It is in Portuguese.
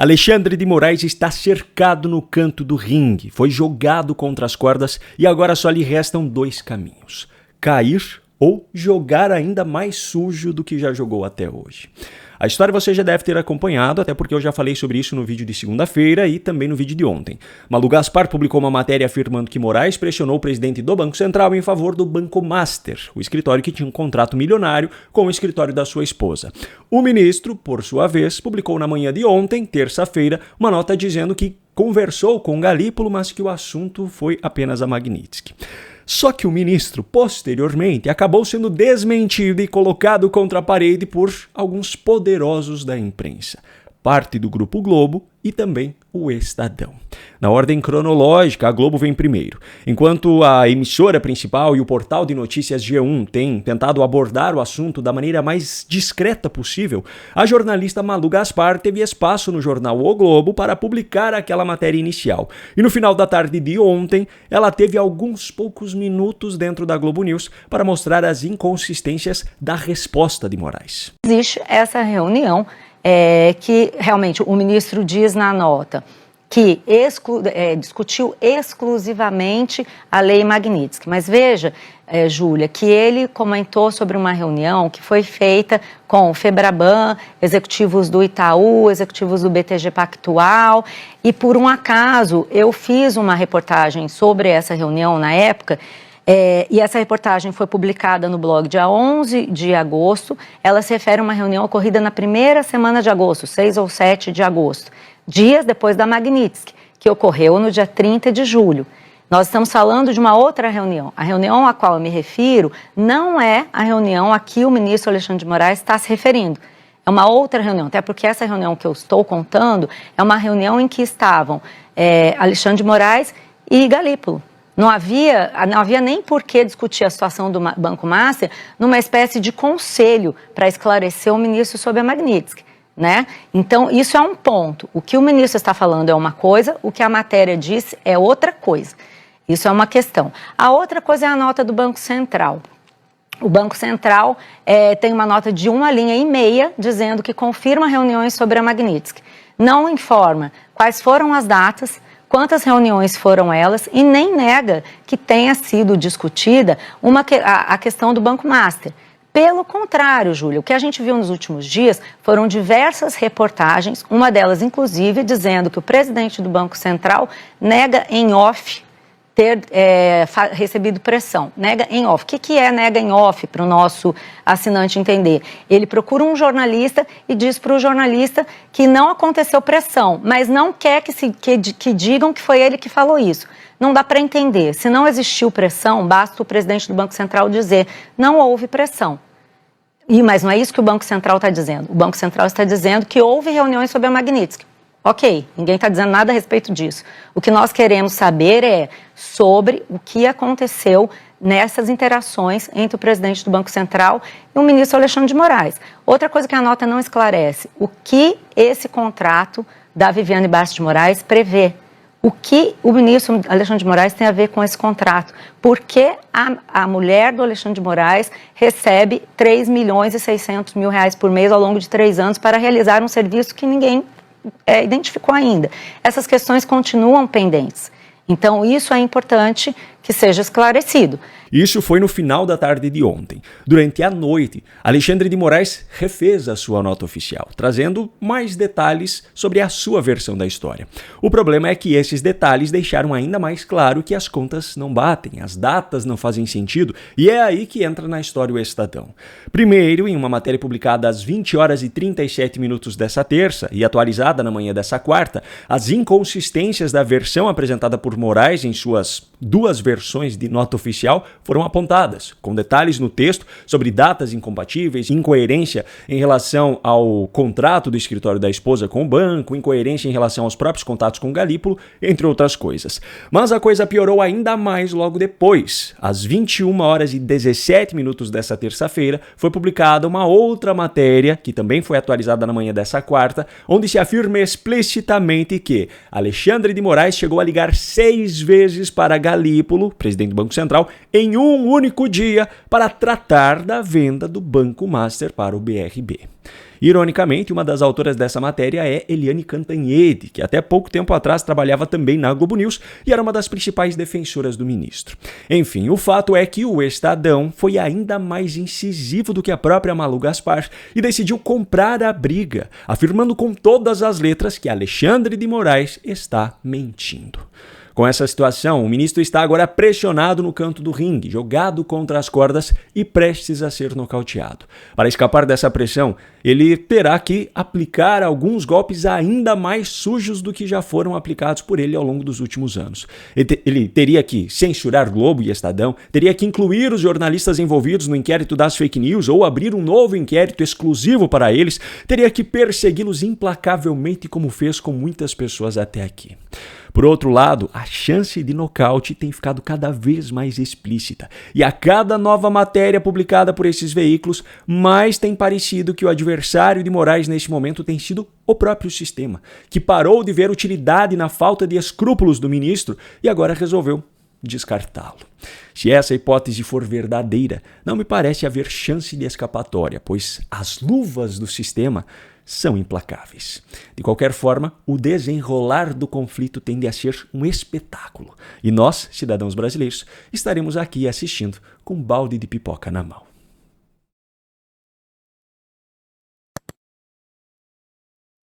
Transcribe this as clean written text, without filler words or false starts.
Alexandre de Moraes está cercado no canto do ringue, foi jogado contra as cordas e agora só lhe restam dois caminhos: cair ou jogar ainda mais sujo do que já jogou até hoje. A história você já deve ter acompanhado, até porque eu já falei sobre isso no vídeo de segunda-feira e também no vídeo de ontem. Malu Gaspar publicou uma matéria afirmando que Moraes pressionou o presidente do Banco Central em favor do Banco Master, o escritório que tinha um contrato milionário com o escritório da sua esposa. O ministro, por sua vez, publicou na manhã de ontem, terça-feira, uma nota dizendo que conversou com Galípolo, mas que o assunto foi apenas a Magnitsky. Só que o ministro, posteriormente, acabou sendo desmentido e colocado contra a parede por alguns poderosos da imprensa, parte do Grupo Globo e também o Estadão. Na ordem cronológica, a Globo vem primeiro. Enquanto a emissora principal e o portal de notícias G1 têm tentado abordar o assunto da maneira mais discreta possível, a jornalista Malu Gaspar teve espaço no jornal O Globo para publicar aquela matéria inicial. E no final da tarde de ontem, ela teve alguns poucos minutos dentro da Globo News para mostrar as inconsistências da resposta de Moraes. Existe essa reunião que realmente o ministro diz na nota que discutiu exclusivamente a lei Magnitsky. Mas veja, Júlia, que ele comentou sobre uma reunião que foi feita com o Febraban, executivos do Itaú, executivos do BTG Pactual, e por um acaso eu fiz uma reportagem sobre essa reunião na época. E essa reportagem foi publicada no blog dia 11 de agosto. Ela se refere a uma reunião ocorrida na primeira semana de agosto, 6 ou 7 de agosto, dias depois da Magnitsky, que ocorreu no dia 30 de julho. Nós estamos falando de uma outra reunião. A reunião a qual eu me refiro não é a reunião a que o ministro Alexandre de Moraes está se referindo. É uma outra reunião, até porque essa reunião que eu estou contando é uma reunião em que estavam Alexandre de Moraes e Galípolo. Não havia nem por que discutir a situação do Banco Master numa espécie de conselho para esclarecer o ministro sobre a Magnitsky, né? Então, isso é um ponto. O que o ministro está falando é uma coisa, o que a matéria diz é outra coisa. Isso é uma questão. A outra coisa é a nota do Banco Central. O Banco Central tem uma nota de 1,5 linhas dizendo que confirma reuniões sobre a Magnitsky. Não informa quais foram as datas, quantas reuniões foram elas, e nem nega que tenha sido discutida a questão do Banco Master. Pelo contrário, Júlia, o que a gente viu nos últimos dias foram diversas reportagens, uma delas, inclusive, dizendo que o presidente do Banco Central nega em off ter recebido pressão. Nega em off. O que é nega em off para o nosso assinante entender? Ele procura um jornalista e diz para o jornalista que não aconteceu pressão, mas não quer que digam que foi ele que falou isso. Não dá para entender. Se não existiu pressão, basta o presidente do Banco Central dizer não houve pressão. Mas não é isso que o Banco Central está dizendo. O Banco Central está dizendo que houve reuniões sobre a Magnitsky. Ok, ninguém está dizendo nada a respeito disso. O que nós queremos saber é sobre o que aconteceu nessas interações entre o presidente do Banco Central e o ministro Alexandre de Moraes. Outra coisa que a nota não esclarece, o que esse contrato da Viviane Bastos de Moraes prevê. O que o ministro Alexandre de Moraes tem a ver com esse contrato? Por que a mulher do Alexandre de Moraes recebe 3.600.000 reais por mês ao longo de 3 anos para realizar um serviço que ninguém identificou ainda? Essas questões continuam pendentes. Então, isso é importante que seja esclarecido. Isso foi no final da tarde de ontem. Durante a noite, Alexandre de Moraes refez a sua nota oficial, trazendo mais detalhes sobre a sua versão da história. O problema é que esses detalhes deixaram ainda mais claro que as contas não batem, as datas não fazem sentido, e é aí que entra na história o Estadão. Primeiro, em uma matéria publicada às 20 horas e 37 minutos dessa terça e atualizada na manhã dessa quarta, as inconsistências da versão apresentada por Moraes em suas duas versões de nota oficial foram apontadas, com detalhes no texto sobre datas incompatíveis, incoerência em relação ao contrato do escritório da esposa com o banco, incoerência em relação aos próprios contatos com o Galípolo, entre outras coisas. Mas a coisa piorou ainda mais logo depois. Às 21 horas e 17 minutos dessa terça-feira, foi publicada uma outra matéria, que também foi atualizada na manhã dessa quarta, onde se afirma explicitamente que Alexandre de Moraes chegou a ligar 6 vezes para Galípolo Danilo, presidente do Banco Central, em um único dia para tratar da venda do Banco Master para o BRB. Ironicamente, uma das autoras dessa matéria é Eliane Cantanhede, que até pouco tempo atrás trabalhava também na Globo News e era uma das principais defensoras do ministro. Enfim, o fato é que o Estadão foi ainda mais incisivo do que a própria Malu Gaspar e decidiu comprar a briga, afirmando com todas as letras que Alexandre de Moraes está mentindo. Com essa situação, o ministro está agora pressionado no canto do ringue, jogado contra as cordas e prestes a ser nocauteado. Para escapar dessa pressão, ele terá que aplicar alguns golpes ainda mais sujos do que já foram aplicados por ele ao longo dos últimos anos. Ele teria que censurar Globo e Estadão, teria que incluir os jornalistas envolvidos no inquérito das fake news ou abrir um novo inquérito exclusivo para eles, teria que persegui-los implacavelmente como fez com muitas pessoas até aqui. Por outro lado, a chance de nocaute tem ficado cada vez mais explícita, e a cada nova matéria publicada por esses veículos, mais tem parecido que o adversário de Moraes neste momento tem sido o próprio sistema, que parou de ver utilidade na falta de escrúpulos do ministro e agora resolveu descartá-lo. Se essa hipótese for verdadeira, não me parece haver chance de escapatória, pois as luvas do sistema são implacáveis. De qualquer forma, o desenrolar do conflito tende a ser um espetáculo. E nós, cidadãos brasileiros, estaremos aqui assistindo com um balde de pipoca na mão.